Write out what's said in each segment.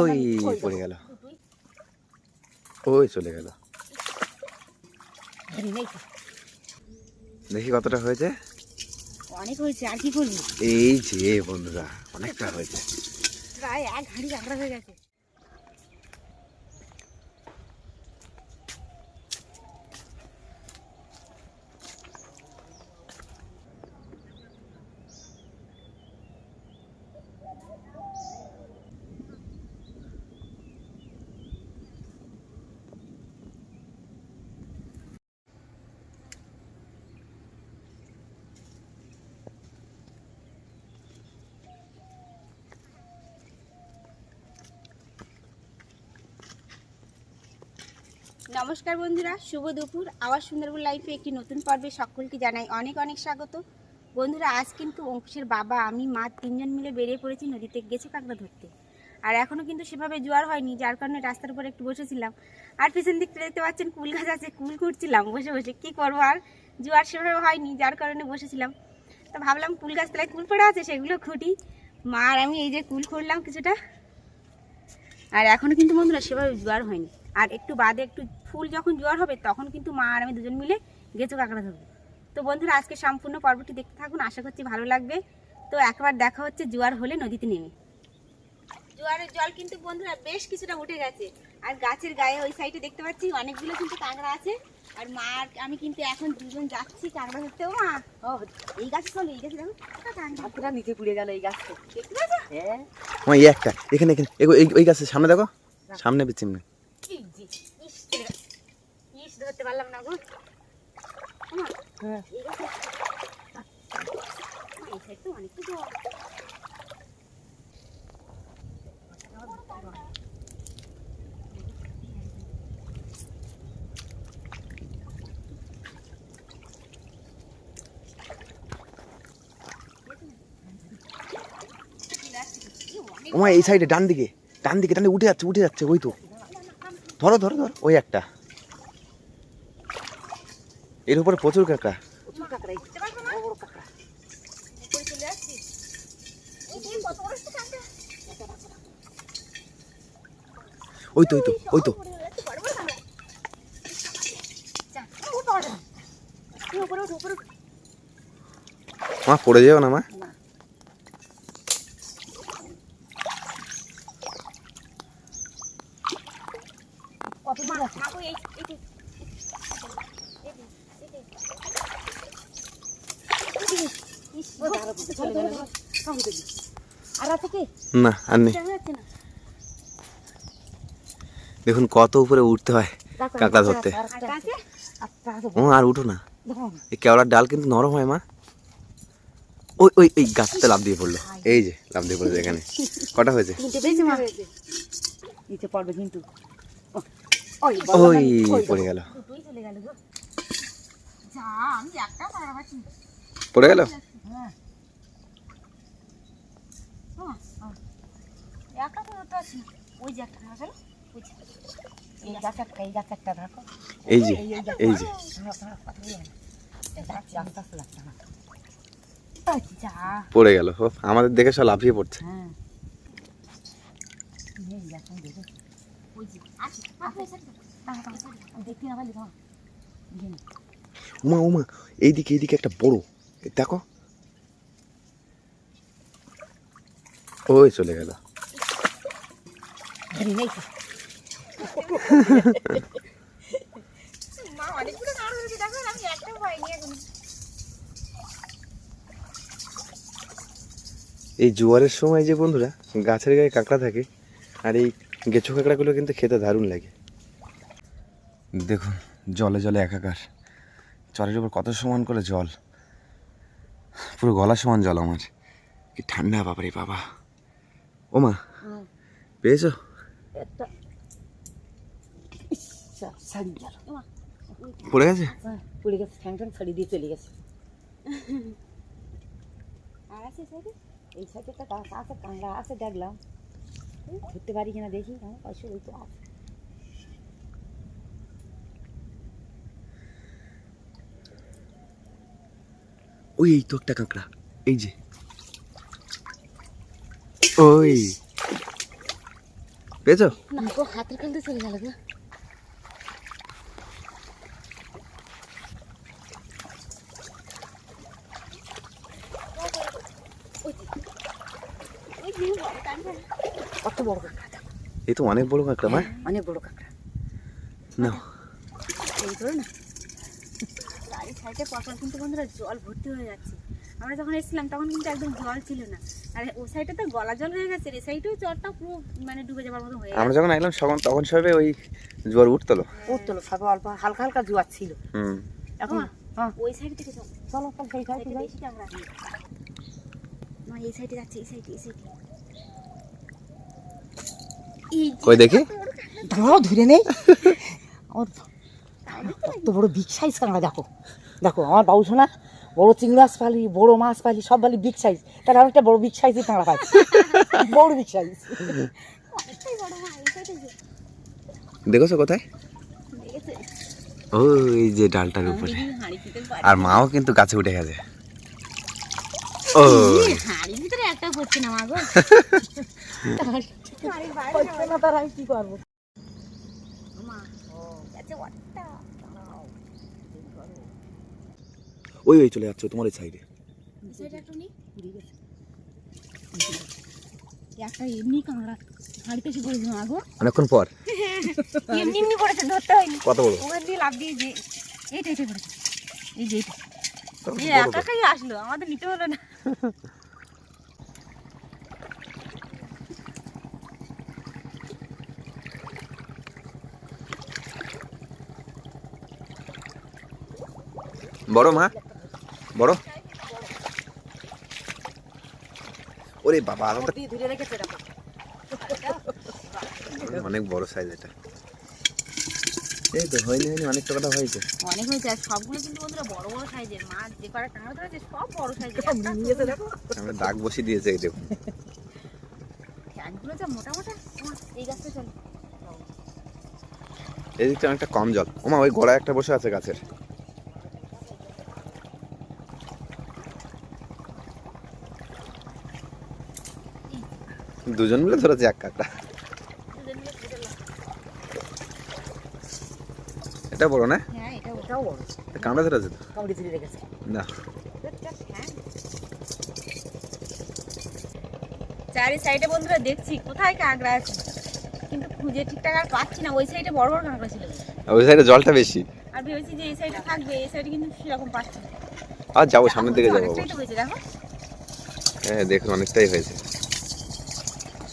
ওই পড়ে গেল, ওই চলে গেল। দেখি কতটা হয়েছে। অনেক হয়েছে, আর কি করবি? এই যে বন্ধুরা অনেকটা হয়েছে, প্রায় এক হাঁড়ি কাঁকড়া হয়ে গেছে। নমস্কার বন্ধুরা, শুভ দুপুর। আওয়াজ সুন্দরবন লাইফে একটি নতুন পর্বে সকলকে জানাই অনেক অনেক স্বাগত। বন্ধুরা, আজ কিন্তু অঙ্কুশের বাবা, আমি, মা তিনজন মিলে বেরিয়ে পড়েছি নদীতে গেছে কাঁকড়া ধরতে। আর এখনও কিন্তু সেভাবে জোয়ার হয়নি, যার কারণে রাস্তার উপর একটু বসেছিলাম। আর পিছন দিকটা দেখতে পাচ্ছেন কুল গাছ আছে, কুল কুটছিলাম বসে বসে। কী করবো, আর জোয়ার সেভাবে হয়নি, যার কারণে বসেছিলাম। তো ভাবলাম কুল গাছ তলায় কুল পড়ে আছে, সেগুলো খুঁটি। মা আর আমি এই যে কুল খুঁড়লাম কিছুটা। আর এখনও কিন্তু বন্ধুরা সেভাবে জোয়ার হয়নি। আর একটু বাদে একটু ফুল যখন জোয়ার হবে তখন কিন্তু মা আর আমি দুজন মিলে গেঁচো কাঁকড়া ধরবো। তো বন্ধুরা, আজকে সম্পূর্ণ পর্বটি দেখতে থাকুন, আশা করছি ভালো লাগবে। তো একবার দেখা হচ্ছে জোয়ার হলে নদীতে নেমে। জোয়ারের জল কিন্তু বন্ধুরা বেশ কিছুটা উঠে গেছে। আর গাছের গায়ে ওই সাইডে দেখতে পাচ্ছি অনেকগুলো কিন্তু কাঁকড়া আছে। আর মা আর আমি কিন্তু এখন দুজন যাচ্ছি কাঁকড়া ধরতে। ও মা, এই গাছে চলো, এই গাছে দেখো কাঁকড়া নিচে পুড়ে গেল। এই গাছটা দেখতে পাচ্ছ? হ্যাঁ, ওই একটা এখানে এখানে ওই গাছের সামনে দেখো, সামনে চিমনি। ধরতে পারলাম না গো। হ্যাঁ, এই গাছে এই সাইড তো অনেক জল। ওমা এই সাইডে ডান দিকে, ডান দিকে, ডান দিকে উঠে যাচ্ছে, উঠে যাচ্ছে। ওই তো ধরো ধরো ধরো, ওই একটা। এর উপরে প্রচুর কাঁকড়া। ওই তো ওই তো ওই তো মা পড়ে যাও না মা। না আর নেই, দেখুন কত উপরে উঠতে হয় কাঁকড়া ধরতে। ও আর উঠো না, এই কেওড়ার ডাল কিন্তু নরম হয় মা। ওই ওই ওই গাছতে লাফ দিয়ে পড়লো, এই যে লাফ দিয়ে পড়লো। এখানে কটা হয়েছে? ওই পড়ে গেল, পড়ে গেল। এই যে এই যে পড়ে গেল, আমাদের দেখে সব লাফিয়ে পড়ছে। উমা উমা, এইদিকে এইদিকে একটা বড়, দেখো। ওই চলে গেল। এই জোয়ারের সময় যে বন্ধুরা গাছের গায়ে কাঁকড়া থাকে, আর এই গেঁচো কাঁকড়াগুলো কিন্তু খেতে দারুণ লাগে। দেখুন জলে জলে একাকার, চরের উপর কত সমান করে জল, পুরো গলা সমান জল আমার। কি ঠান্ডা বাবারে বাবা। ও মা, পেয়েছো? পড়ে গেছে, পড়ে গেছে, ঠ্যাং ঠ্যাং ছাড়িয়ে দিয়ে চলে গেছে। আর আছে এই সাইডে একটা গাছ আছে, কাঁকড়া আছে, দেখলাম ধরতে পারি কিনা দেখি। আমার পাশে ওই তো আছে। ওই এই তো একটা কাঁকড়া, এই যে ওই পেয়েছো? না গো, হাতের কাছে চলে গেল গো। কত বড় কাঁকড়া, এই তো অনেক বড় কাঁকড়া মা। অনেক বড় কাঁকড়া। না এই ধরো না, বাড়ির সাইডে পরপর কিন্তু বন্ধুরা জল ভর্তি হয়ে যাচ্ছে। আমরা যখন এসেছিলাম তখন কিন্তু একদম জল ছিল না, আর ও সাইডে তো গলা জল হয়ে গেছে, এই সাইডেও জলটা পুরো মানে ডুবে যাবার মতো হয়ে আমরা গেছে। যখন আইলাম তখন সবে ওই জোয়ার উঠতলো। উঠতলো সবে অল্প হালকা হালকা জোয়ার ছিল। হুম এখন হ্যাঁ, ওই সাইড থেকে চলো, চলো চল সেই সাইডে যাই। বেশি কাঁকড়া আছে। মা এই সাইডে যাচ্ছে, এই সাইডে, এই সাইডে। কই দেখি। দাঁড়াও ধরে নেই। আমার কত বড় বিগ সাইজ কাঁকড়া, দেখো দেখো আমার বাবু সোনা বড় চিংড়ি মাছ পালি, বড় মাছ পালি, সব পালি বিগ সাইজ। তাহলে আমি একটা বড় বিগ সাইজের কাঁকড়া পাচ্ছি, বড় বিগ সাইজ। অনেকটাই বড়। মা এই সাইডে যে দেখেছো কোথায়? দেখেছে, ওই যে ডালটার উপরে। হাঁড়ি ভিতরে আর মাও কিন্তু গাছে উঠে গেছে। ও হাঁড়ির ভিতরে একটা পড়ছে না মা গো। হাঁড়ির বাইরে হচ্ছে না, তার আমি কি করবো? মা গেছে অনেকটা। ওই ওই চলে যাচ্ছে তোমার এই সাইডে। এই সাইডে একটা নেই, একটা এমনি কাঁকড়া হাঁড়িতে এসে পড়েছে মা গো। অনেকক্ষণ পর। এমনি এমনি পড়েছে, ধরতে হয়নি। কত বড়? ওখান দিয়ে লাফ দিয়ে যে এইটা এইটা পড়েছে, এই যে এইটা। এই একাই আসলো, আমাদের নিতে হলো না। বড় মা, বড়। ওরে বাবা, আলাদা দিয়ে ধরে রেখেছে দেখো। অনেক বড় সাইজ এটা। এই তো হয়নি অনেক টাকাটা হয়েছে। অনেক হয়েছে, আর সবগুলো কিন্তু বন্ধুরা বড় বড় সাইজের। মাছ যে কটা কাঁকড়া ধরেছে সব বড় সাইজের। নিয়েছে দেখো। আমরা দাগ বসিয়ে দিয়েছে এই দেখুন। একগুলো যা মোটা মোটা। মা, এই গাছটা চল। এই দিকটা অনেকটা কম জল। ওমা ওই গোড়ায় একটা বসে আছে গাছের। দুজন মিলে ধরেছে এক কাঁকড়া। দুজন মিলে ধরে নাও। এটা বড় না? হ্যাঁ, এটাও এটাও বড়, এটা কামড়া ধরেছে তো? কামড়ে ধরে রেখেছে। না হ্যাঁ। চারি সাইডে বন্ধুরা দেখছি কোথায় কাঁকড়া আছে, কিন্তু খুঁজে ঠিকঠাক আর পাচ্ছি না। ওই সাইডে বড় বড় কাঁকড়া ছিল, ওই সাইডে জলটা বেশি। আর ভেবেছি যে এই সাইডে থাকবে, এই সাইডে কিন্তু সেরকম পাচ্ছি না। আর যাবো সামনের দিকে যাবো। অনেকটাই তো হয়েছে দেখো, হ্যাঁ দেখুন অনেকটাই হয়েছে।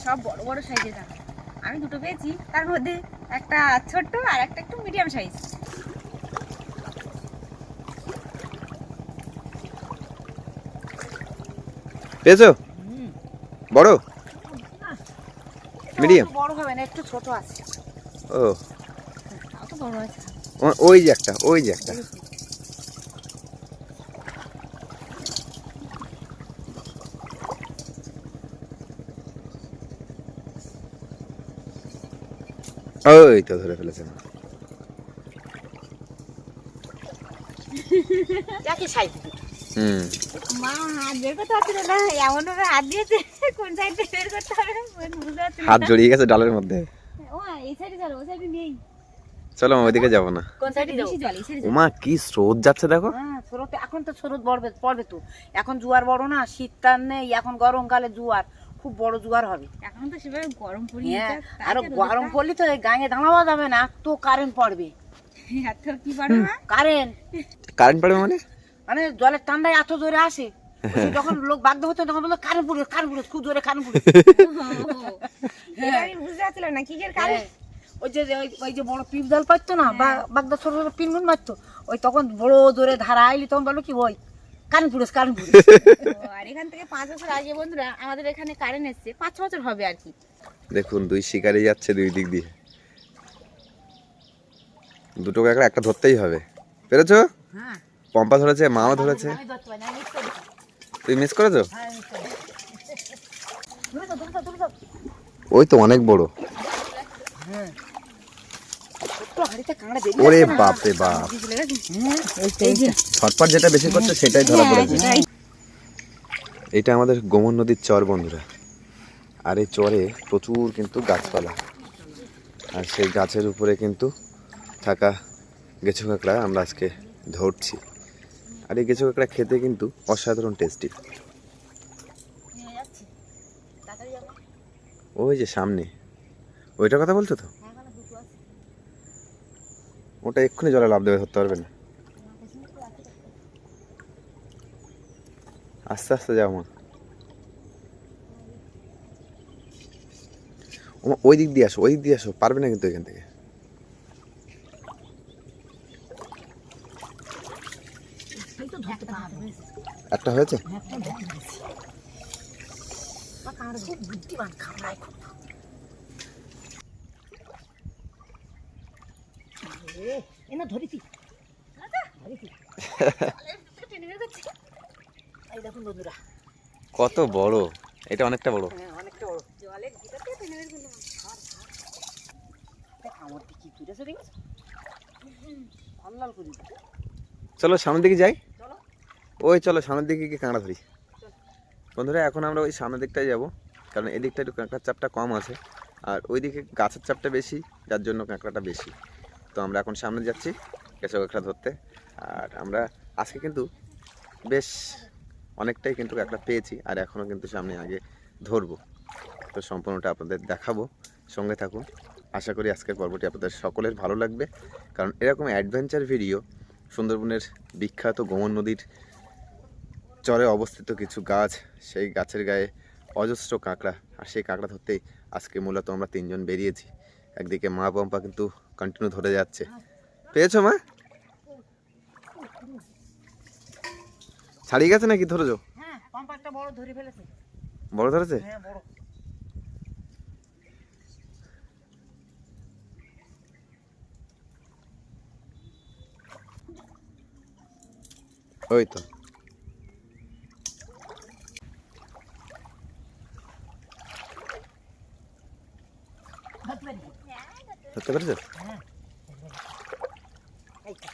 সব বড় বড় সাইজের কাঁকড়া। আমি দুটো পেয়েছি, তার মধ্যে একটা ছোট্ট আর একটা একটু মিডিয়াম সাইজ। পেয়েছো? বড় মিডিয়াম? বড় হবে না, একটু ছোট আছে। ও তাও তো বড় আছে। ওই যে একটা, ওই যে একটা। ওই তো ধরে ফেলেছে না। একই সাইজ। হুম মা হাত বের করতে পারছিল না, এমন ভাবে হাত দিয়েছে কোন সাইড থেকে বের করতে হবে বুঝতে পারছি না। হাত জড়িয়ে গেছে ডালের মধ্যে। ও এই সাইডে চলো, ওই সাইডে নেই। চলো ওইদিকে যাবো না। কোন সাইডে বেশি জল, এই সাইডে ওমা কি স্রোত যাচ্ছে দেখো। হ্যাঁ স্রোত, এখন তো স্রোত পড়বে তো। এখন জোয়ার বড় না, শীতকাল নেই, এখন গরমকালে জোয়ার, খুব বড় জোয়ার হবে। এখন তো সেভাবে গরম পড়ি। হ্যাঁ, আরো গরম পড়লে তো এই গাঙে দাঁড়ানো যাবে না, তো কারেন্ট পড়বে। এত কি পারবে মা? কারেন্ট কারেন্ট পড়বে মানে? মানে জলের ঠান্ডায় এত জোরে আসে, ওই যখন লোক বাধ্য হতো তখন বলতো কারেন্ট পড়ে, খুব জোরে কারেন্ট পড়ে। এটা আমি বুঝতে পারছিলাম না কি এর কারণ। ওই যে ওই যে বড় পিপ জাল পাইতো না, বা বাগদা ছোট ছোট পিনগুন মারতো, ওই তখন বড় জোরে ধারা আইলি তখন বলো কি ওই কারেন্ট পড়ে। আর এখান থেকে 5 বছর আগে বন্ধুরা আমাদের এখানে কারেন্ট এসেছে, 5-6 বছর হবে আর কি। দেখুন দুই শিকারি যাচ্ছে দুই দিক দিয়ে। দুটো কাঁকড়া একটা ধরতেই হবে। পেরেছো? হ্যাঁ, পম্পা ধরেছে, মাও ধরেছে। আমি ধরতে পারি না, আমি মিস করেছি। তুই মিস করেছো? হ্যাঁ, মিস করেছি। তুমি তো ওই তো অনেক বড়। হ্যাঁ, ছোট্ট হাঁড়িতে কাঁকড়া বেরিয়ে ওরে আসে না। বাপ রে বাপ, হ্যাঁ, এই যে ছটপট যেটা বেশি করছে সেটাই ধরা পড়েছে। এটা আমাদের গোমন নদীর চর বন্ধুরা। আর এই চরে প্রচুর কিন্তু গাছপালা, আর সেই গাছের উপরে কিন্তু থাকা গেঁচো কাঁকড়া আমরা আজকে ধরছি। আর এই গেঁচো কাঁকড়া খেতে কিন্তু অসাধারণ টেস্টি। ওই যে সামনে ওইটার কথা বলছো তো, ওটা এক্ষুনি জলে লাফ দেবে, ধরতে পারবে না। আস্তে আস্তে যাও মা। ওই দিক দিয়ে আসো, ওই দিক দিয়ে আসো, পারবে না কিন্তু এখান থেকে। একটা হয়েছে। দেখুন বন্ধুরা, কত বড়, এটা অনেকটা বড়। অনেকটা বড়। কামড় কি তুলেছে দেখেছো? লাল লাল করে দিচ্ছে। চলো সামনের দিকে যাই। চলো। ওই চলো সামনের দিকে গিয়ে কাঁকড়া ধরি। বন্ধুরা এখন আমরা ওই সামনের দিকটায় যাব, কারণ এদিকটা একটু কাঁকড়ার চাপটা কম আছে, আর ওইদিকে গাছের চাপটা বেশি, যার জন্য কাঁকড়াটা বেশি। তো আমরা এখন সামনে যাচ্ছি কেঁচো কাঁকড়া ধরতে। আর আমরা আজকে কিন্তু বেশ অনেকটাই কিন্তু কাঁকড়া পেয়েছি, আর এখনও কিন্তু সামনে আগে ধরবো। তো সম্পূর্ণটা আপনাদের দেখাবো, সঙ্গে থাকুন। আশা করি আজকের পর্বটি আপনাদের সকলের ভালো লাগবে, কারণ এরকম অ্যাডভেঞ্চার ভিডিও সুন্দরবনের বিখ্যাত গোমন নদীর চরে অবস্থিত কিছু গাছ, সেই গাছের গায়ে অজস্র কাঁকড়া, আর সেই কাঁকড়া ধরতেই আজকে মূলত আমরা তিনজন বেরিয়েছি। একদিকে মা পম্পা কিন্তু কন্টিনিউ ধরে যাচ্ছে। পেয়েছো মা? ছাড়িয়ে গেছে নাকি ধরেছো? হ্যাঁ, পাম্পা একটা বড় ধরে ফেলেছে। বড় ধরেছে? হ্যাঁ, বড়। ওই তো ধরতে পেরেছো? হ্যাঁ, এই তো,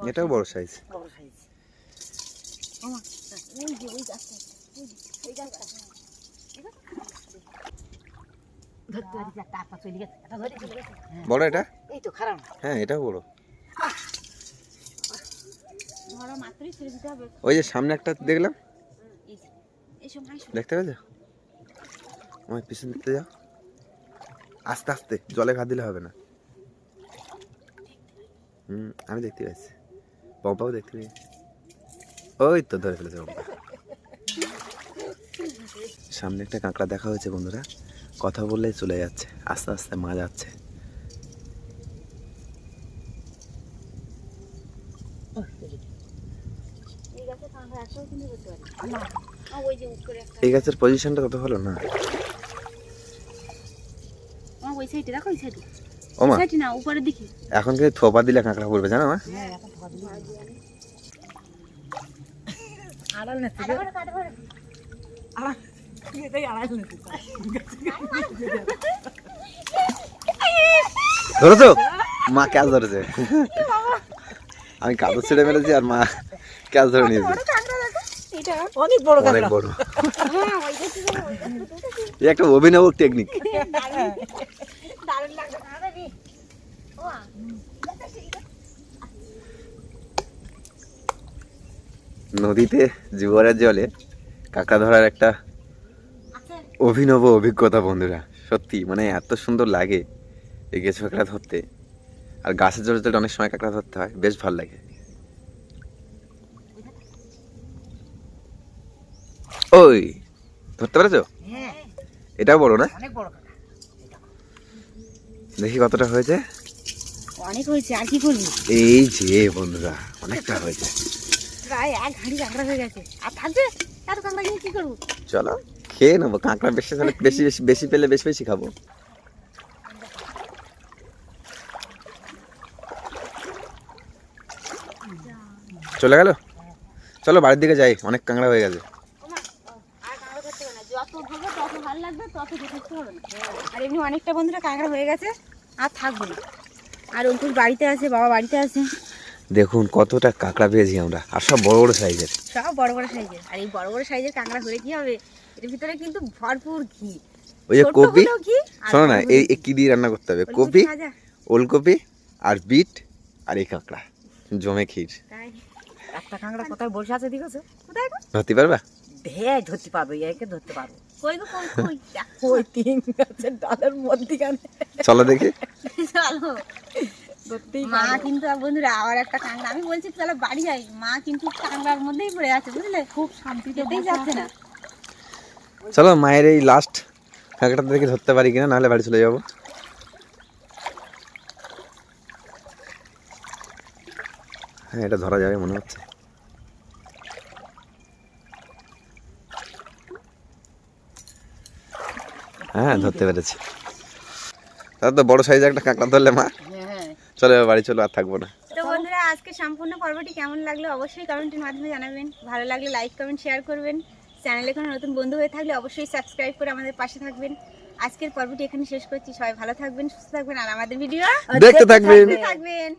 এটাও বড় সাইজ। বড় সাইজ। ধরতে পারিস একটা, আপা চলে গেছে। একটা ধরে চলে গেছে। হ্যাঁ, বড় এটা? এই তো খারাপ। হ্যাঁ এটাও বড়। ধরা মাত্রই ছেড়ে দিতে হবে। ওই যে সামনে একটা দেখলাম, এই সময় দেখতে পেয়েছো? আমার পিছন দিতে যাও, আস্তে আস্তে, জলে ঘা দিলে হবে না। আমি দেখতে পাচ্ছি, পম্পাও দেখতে পেয়েছি। ওই তো ধরে ফেলেছে পম্পা। সামনে একটা কাঁকড়া দেখা হয়েছে বন্ধুরা, কথা বললেই চলে যাচ্ছে, আস্তে আস্তে মা যাচ্ছে। এই গাছে কাঁকড়া একটাও কিন্তু ধরতে পারি না। ওই যে উপরে একটা, এই গাছের পজিশনটা তত ভালো না। ওই সাইডে দেখো, ওই সাইডে। ও মা, সাইডে না, উপরের দিকে। এখন কিন্তু থোপা দিলে কাঁকড়া পড়বে, জানো মা? হ্যাঁ, এখন ধোয়া দিলে আড়াল না ছিল। আড়াল, এটাই আড়াল না ছিল। ধরেছো? মা ক্যাচ ধরেছে, আমি কাদর ছেড়ে মেরেছি আর মা ক্যাচ ধরে নিয়েছে। এটা অনেক বড় অনেক কাঁকড়া। বড়। হ্যাঁ, ওই যে ছিল, ওই যে এই একটা অভিনব টেকনিক। দারুণ লাগছে না রে। ও নদীতে জোয়ারের জলে কাঁকড়া ধরার একটা অভিনব অভিজ্ঞতা বন্ধুরা, সত্যি মানে এত সুন্দর লাগে এই গেঁচো কাঁকড়া ধরতে। আর গাছের জলে জলে অনেক সময় কাঁকড়া ধরতে হয়, বেশ ভালো লাগে। ওই ধরতে পেরেছো? হ্যাঁ, এটাও বড় না? অনেক বড় কাঁকড়া। দেখি কতটা হয়েছে। অনেক হয়েছে, আর কি করবি? এই যে বন্ধুরা অনেকটা হয়েছে। প্রায় এক হাঁড়ি কাঁকড়া হয়ে গেছে। আর থাকবে এত কাঁকড়া নিয়ে কি করবো? চলো খেয়ে নেবো, কাঁকড়া বেশি হলে বেশি বেশি বেশি পেলে বেশি বেশি খাবো। চলে গেল, চলো বাড়ির দিকে যাই, অনেক কাঁকড়া হয়ে গেছে। আর কাঁকড়া ধরতে হবে না, যত ধরবে তত ভালো লাগবে, তত ধরতে হবে না। আর এমনি অনেকটা বন্ধুরা কাঁকড়া হয়ে গেছে, আর থাকবে না। আর অঙ্কুশ বাড়িতে আছে, বাবা বাড়িতে আছে। দেখুন কতটা কাঁকড়া পেয়েছি আমরা, আর সব বড় বড় সাইজের। সব বড় বড় সাইজের। আর এই বড় বড় সাইজের কাঁকড়া হলে কি হবে, এর ভিতরে কিন্তু ভরপুর ঘি। ওই যে ছোট কপি, হলেও কি আর শোনো না বড় এই হলেও এই কি দিয়ে রান্না করতে হবে, কি? কপি, ভাজা। ওলকপি আর বিট আর এই কাঁকড়া, জমে ক্ষীর। তাই একটা কাঁকড়া কোথায় বসে আছে দেখেছো? কোথায় গো? ধরতে পারবা? ধরতে পারবো, একে ধরতে পারবো। কই গো কই কই দেখো। ওই তিন গাছের ডালের মধ্যিখানে চলো দেখি। চলো ধরতেই মা পারবো। কিন্তু বন্ধুরা আবার একটা কাঁকড়া, আমি বলছি চলো বাড়ি যাই, মা কিন্তু কাঁকড়ার মধ্যেই পড়ে আছে বুঝলে, খুব শান্তিতে যাচ্ছে না। চলো মায়ের এই লাস্ট কাঁকড়াটা দেখে ধরতে পারি কিনা, নাহলে বাড়ি চলে যাবো। হ্যাঁ এটা ধরা যাবে মনে হচ্ছে। হ্যাঁ ধরতে পেরেছি। তাহলে তো বড় সাইজের একটা কাঁকড়া ধরলে মা। হ্যাঁ, চলো এবার বাড়ি চলো, আর থাকবো না। তো বন্ধুরা আজকে সম্পূর্ণ পর্বটি কেমন লাগলো অবশ্যই কমেন্টের মাধ্যমে জানাবেন। ভালো লাগলে লাইক কমেন্ট শেয়ার করবেন। চ্যানেলে কোনো নতুন বন্ধু হয়ে থাকলে অবশ্যই সাবস্ক্রাইব করে আমাদের পাশে থাকবেন। আজকের পর্বটি এখানে শেষ করছি। সবাই ভালো থাকবেন, সুস্থ থাকবেন আর আমাদের ভিডিও দেখতে থাকবেন। থাকবেন।